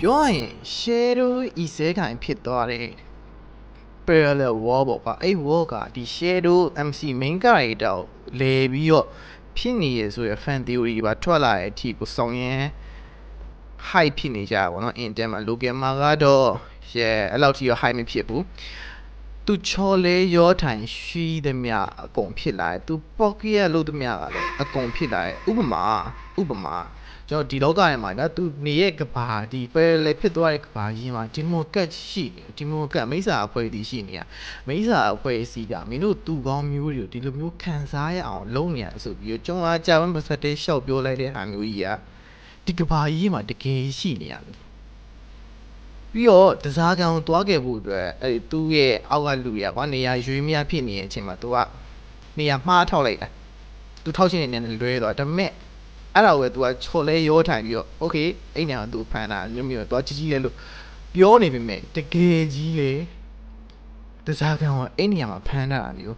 ပြောရရင် Shadow ဤစဲခိုင်ဖြစ်သွားတဲ့ parallel wall ပေါ့ကွာအဲ့ wall ကဒီ Shadow MC main character ကိုလဲပြီးတော့ဖြစ်နေရဆိုရယ် fan theory ပါထွက်လာတဲ့အထိကိုဆောင်ရန် high ဖြစ်နေကြတာပေါ့နော် intent မှာ local မှာကတော့ အဲ့လောက်ထိတော့ high မဖြစ်ဘူးသူချော်လဲရောထိုင်ရှိသမျှအကုန်ဖြစ်လာတယ်သူ pocket လို့သမျှကလည်းအကုန်ဖြစ်လာတယ်ဥပမာကျွန်တော်ဒီလောကထဲမှာသူနေရဲ့ကဘာဒီ parallel ဖြစ်သွားတဲ့ကဘာကြီးမှာဒီမိုကတ်ရှိနေဒီမိုကတ်မိစ္ဆာအဖွဲ့အစည်းရှိနေရမိစ္ဆာအဖွဲ့အစည်းကမင်းတို့သူကောင်းမျိုးတွေကိုဒီလိုမျိုးခံစားရအောင်လုပ်နေရဆိုပြီးကျွန်တော်ကြာဝန်ပါစတဲ့ရှော့ပြောလိုက်တဲ့ဟာမျိုးကြီးကဒီကဘာကြီးမှာတကယ်ရှိနေရတယ်ပြီးတော့တစားကံကိုတွားခဲ့ဖို့အတွက်အဲ့သူ့ရဲ့အောက်ကလူရကွာနေရာရွေးမြဖြစ်နေတဲ့အချိန်မှာသူကနေရာမှားထောက်လိုက်တယ်သူထောက်ချင်တဲ့နေရာလွဲသွားဒါပေမဲ့အဲ့ဒါကိုသူကချော်လဲရောထိုင်ပြီးတော့ okay အဲ့နေရာကိုသူဖန်တာမျိုးတော့ကြီးလဲလို့ပြောနေပေမဲ့တကယ်ကြီးလေတစားကံကိုအဲ့နေရာမှာဖန်တာမျိုး